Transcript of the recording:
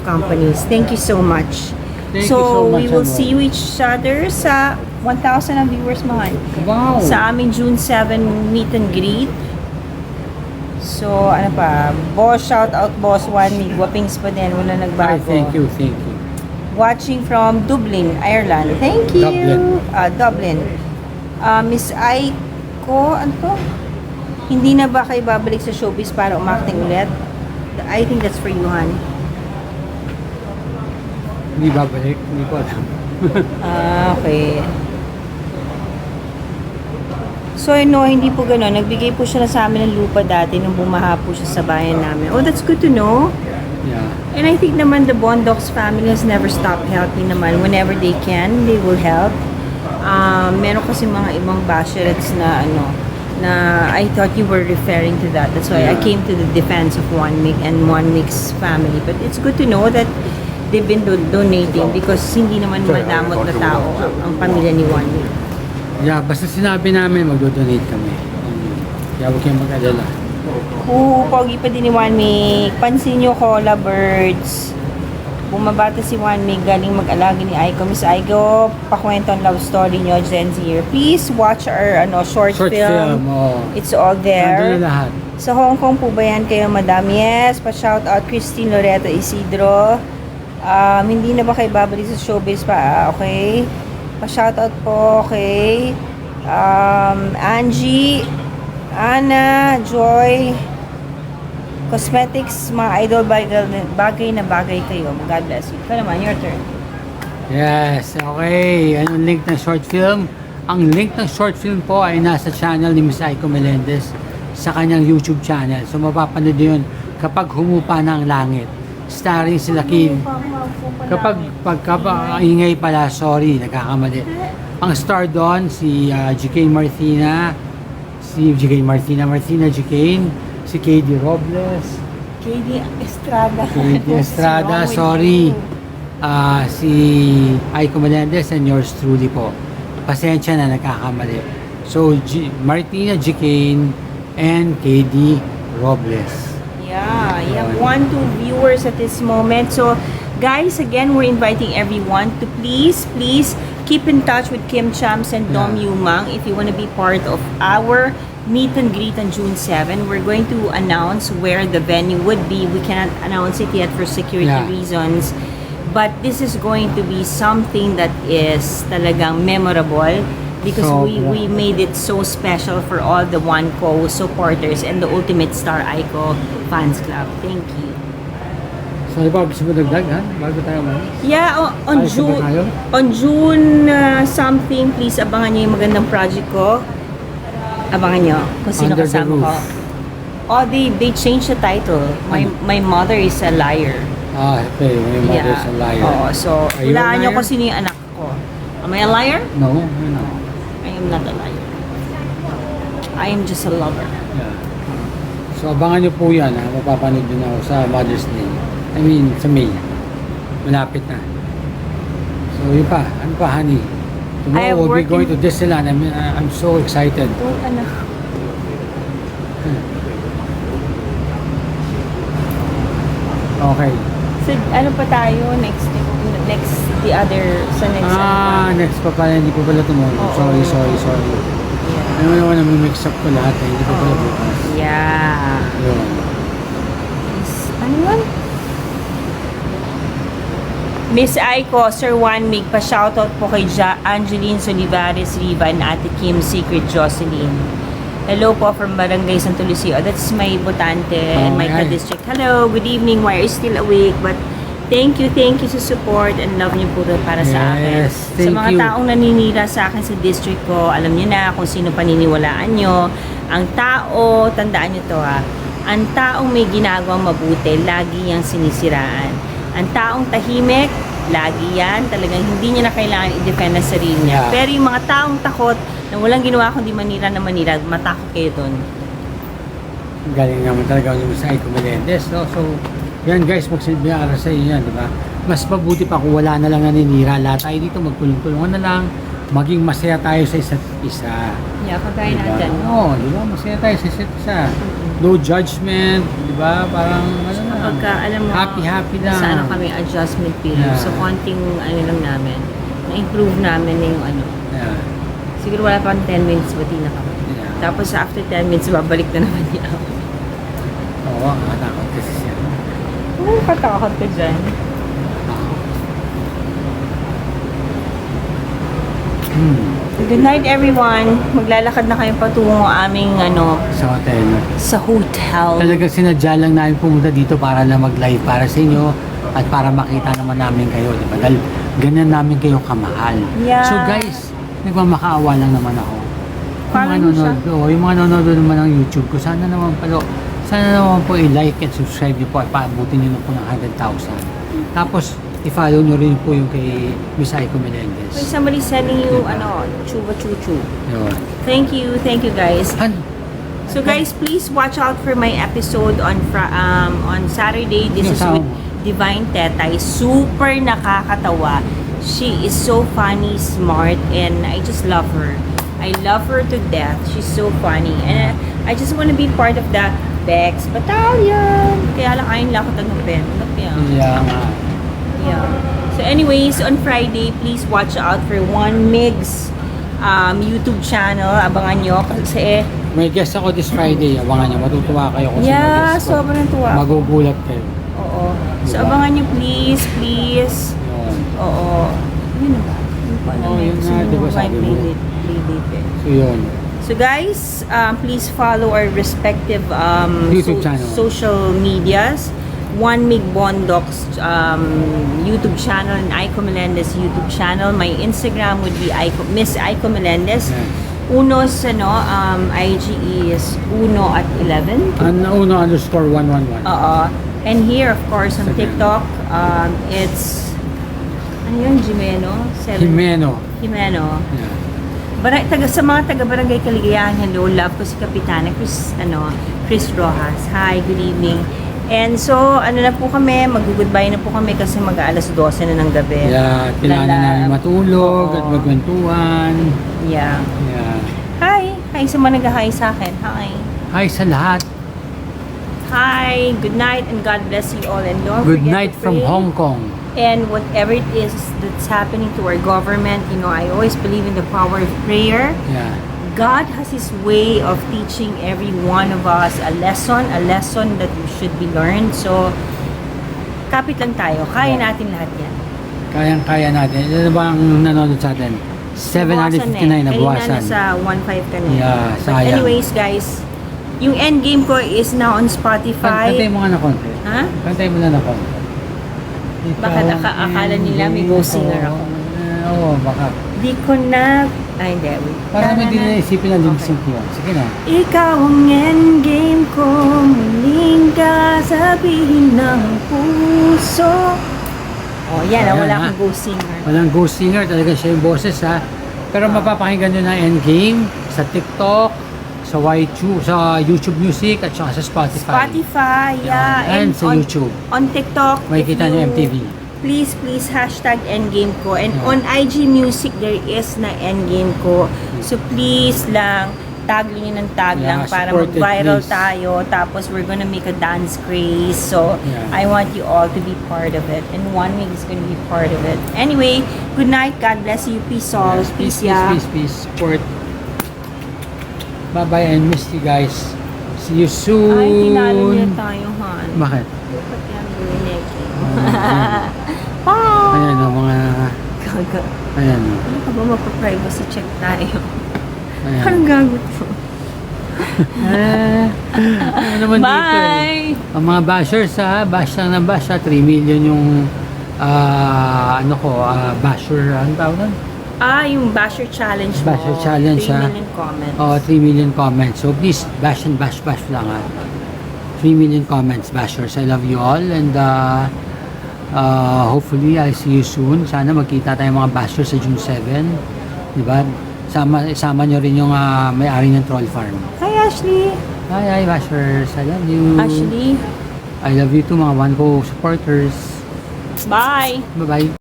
companies. Thank you so much. Thank you so much, we will Amor. see you each other sa 1,000 ang viewers, mahal. Wow! Sa aming June 7 meet and greet. So, ano pa? Boss, shout out Boss One Mig. Wapings pa din. Wala Ay, nagbago. thank you, thank you. Watching from Dublin, Ireland. Thank you. Dublin. Miss Aiko, ano to? Hindi na ba kayo babalik sa showbiz para umakting ulit? I think that's for you, Han. Hindi babalik, hindi ko alam. Okay. So, no, hindi po gano'n. Nagbigay po siya na sa amin ng lupa dati nung bumaha po siya sa bayan namin. Oh, that's good to know. Yeah. And I think naman the Bondocs family has never stopped helping naman. Whenever they can, they will help. Meron kasi mga ibang basherites na na I thought you were referring to that. That's why I came to the defense of One Mig and One Mig's family. But it's good to know that they've been donating because hindi naman madamot na tao ang pamilya ni One Mig. Yeah, basta sinabi namin magdo-donate kami. Kaya huwag kayong mag-alala. Pogi pa din ni One Mig. Pansin nyo, Cola Birds. Bumabata si One Mig, galing mag-alaga ni Aiko. Miss Aiko, pakwento ang love story nyo, Gen Z here. Please watch our short film. Oh. It's all there. Nandun na lahat. Sa Hong Kong po ba yan kayo, Madam? Yes. Pa-shout out Christine Loreto Isidro. Hindi na ba kayo babalik sa showbiz pa? Okay. Pa-shout out po, okay. Angie, Ana, Joy, Cosmetics, mga idol, bagay na bagay kayo. God bless you. Ikaw naman, your turn. Yes, okay. Anong link ng short film? Ang link ng short film po ay nasa channel ni Miss Aiko Melendez sa kanyang YouTube channel. So mapapanood yun kapag humupa na ang langit. Starring sila Kim. Kapag ingay pala, sorry, nagkakamali. Ang star doon, si GK Martina, Martina GK, si KD Robles, KD Estrada. KD Estrada, What's wrong with sorry. you? Si Aiko Melendez and yours truly po. Pasensya na nagkakamali. So, Martina Jicane and KD Robles. Yeah, you have 2 viewers at this moment. So, guys, again, we're inviting everyone to please keep in touch with Kim Chams and Dom Yumang if you want to be part of our meet and greet on June 7. We're going to announce where the venue would be. We cannot announce it yet for security reasons. But this is going to be something that is talagang memorable because we made it so special for all the One Co supporters and the Ultimate Star Aiko Fans Club. Thank you. So, iba, gusto mo dagdag, ha? Bago tayo man. Yeah, on June something, please abangan nyo yung magandang project ko. Abangan nyo kung sino Under the kasama ko. Roof. Oh, they changed the title. My mother is a liar. Okay, my mother's a liar. Oo, so Are you a hulaan nyo liar? kung sino yung anak ko. Am I a liar? No, you're not. I am not a liar. I am just a lover. Yeah. So, abangan nyo po yan, ha? Mapapanood din ako sa Mother's Day. I mean, sa May. Malapit na. So, yun pa. Ano pa, honey? I Tomorrow am we'll be going working- to Disneyland. I'm so excited. Don't anak. Okay. So, ano pa tayo next the other sa next Next pa pala. Hindi pa pala tomorrow. Oo. Sorry. Yeah. Ano naman mix up ko lahat. Hindi pa pala bukas. Yeah. Yun. Ano yun? Miss Aiko, Sir One Mig, pa-shoutout po kay Angeline Solivares Riva and Ate Kim Secret Jocelyn. Hello po from Barangay Santo Lucio. That's my botante and my ka-district. Hello, good evening. Why are you still awake? But thank you sa support and love niyo po para sa akin. Yes, Sa thank mga you. taong naninira sa akin sa district ko, alam niyo na kung sino paniniwalaan niyo. Ang tao, tandaan niyo to ha, ang taong may ginagawang mabuti, lagi yang sinisiraan. Ang taong tahimik, lagi yan, talagang hindi niya na kailangan i-defend ang sarili niya. Yeah. Pero yung mga taong takot, na walang ginawa kundi manira na manira, matakot kayo doon. Galing naman talaga yung sa Aiko Melendez. No? So, yan guys, magsilbi ara sa inyo yan, di ba? Mas mabuti pa kung wala na lang naninira. Lahat tayo dito, magtulong-tulungan na lang. Maging masaya tayo sa isa't isa. Yeah, kagaya Diba? natin. Oo, di ba? Masaya tayo sa isa't isa. No judgment, di ba? Parang, ano na, pagka, alam mo, Happy lang. sa ano kami, adjustment period. Yeah. So, konting ano lang namin, na-improve namin na yung ano. Yeah. Siguro wala pang 10 minutes, bati na kami. Yeah. Tapos after 10 minutes, babalik na naman niya ako. Oo, nakatakot kasi siya. Oo, katakot ka dyan. Good night, everyone. Maglalakad na kayo patungo aming ano, Sa hotel. sa hotel. Talagang sinadya lang namin pumunta dito para lang mag-live para sa inyo at para makita naman namin kayo, di ba? Dahil ganyan namin kayo kamahal. Yeah. So guys, nagmamakaawa lang naman ako. Paano Yung mga nanonood naman ng YouTube ko, sana naman po i-like and subscribe niyo po at paabutin niyo na po ng 100,000. Tapos, i-follow niyo rin po yung kay Miss Aiko Melendez. Wait, somebody sending you, ano, chuba chuchu. Yun. Thank you, guys. Han, So guys, please watch out for my episode on Saturday. This is with Divine Tetay. Super nakakatawa. She is so funny, smart, and I just love her. I love her to death. She's so funny. And I just want to be part of the Bex Battalion. Kaya lang ayun lang ako tanggapin. yeah. Yeah. So anyways, on Friday, please watch out for One Migs YouTube channel. Abangan nyo kasi May guest ako this Friday. Abangan niyo. Matutuwa kayo kasi may yeah, guest ko. sobrang tuwa. Magugulat kayo. Oo. So Diba? abangan nyo please. Yun. Oo. Yun na ba? Yun pa Oo, yun Gusto nga, mo diba ba sabi mo? playdate eh. So yun. So guys, please follow our respective YouTube channel. social medias. One Mig Bondoc's YouTube channel and Aiko Melendez YouTube channel. My Instagram would be Miss Aiko Melendez. Yeah. Uno's IG is Uno at 11. Uno_111. And here, of course, on Instagram. TikTok, it's ano yun, Jimeno? Jimeno. Yeah. Sa mga taga-barangay Kaligayahan, hello, love ko si Kapitana Chris Rojas. Hi, good evening. And so, ano na po kami, mag-goodbye na po kami kasi mag-alas 12 na ng gabi. Yeah, kailangan na namin matulog Oo. at magkwentuhan. Yeah. Yeah. Hi! Hi sa mga nag-hi sa akin. Hi! Hi sa lahat. Hi! Good night and God bless you all. And don't Good forget night to from pray. Hong Kong. And whatever it is that's happening to our government, I always believe in the power of prayer. Yeah. God has His way of teaching every one of us a lesson that should be learned. So, kapit lang tayo. Kaya natin lahat yan. Kayang-kaya natin. Ano ba ang nanonood sa atin? 759 na Kanina buwasan. nasa 1.5 ka na. Yeah, But sayang. anyways, guys, yung endgame ko is now on Spotify. Kantay mo nga na konti. Ha? Kantay mo na konti. Bakit akala nila may ghost singer ako? Oo, baka. Di ko na... Ay, hindi. Wait. Para naman din naisipin na lip sync yun. Sige na. Ikaw ang endgame ko, muling kasabihin ng puso. Oh, yan. Ayan, Wala ha? akong ghost singer. Walang ghost singer, talaga siya yung boses ha. Pero mapapakinggan nyo na Endgame sa TikTok, sa YouTube Music at saka sa Spotify. Spotify, yeah. And sa on, YouTube. On TikTok, Makikita nyo MTV. Please hashtag Endgame ko. And Yeah. on IG Music, there is na Endgame ko. So please lang, tag nyo ng tag Yeah, lang para support it, mag-viral please. tayo. Tapos we're gonna make a dance craze. So Yeah. I want you all to be part of it. And One Week is gonna be part of it. Anyway, good night. God bless you. Peace all. Yes, Peace, yeah. peace. Support. Bye-bye and miss you guys. See you soon. Ay, tinalo niya tayo, Han. Bakit? Dapat yan, Brunek. Ayan. Bye! Ayan o, mga... Gaga. Ayan o. Ano ka ba magpa-privacy check tayo? Ayan. Parang gagot ko. Ano naman dito eh. Bye! Ang mga bashers ha, bash lang ng bash ha. 3 million yung basher, ano tawag nun? Yung Basher Challenge mo. Basher Challenge, 3 ha? million comments. 3 million comments. So please, bash and bash lang ha. 3 million comments, bashers. I love you all and hopefully I'll see you soon. Sana magkita tayong mga bashers sa June 7. Diba? Sama nyo rin yung may-ari ng Troll Farm. Hi, Ashley! Hi, bashers. I love you. Ashley, I love you too, mga One Co supporters. bye! Bye-bye.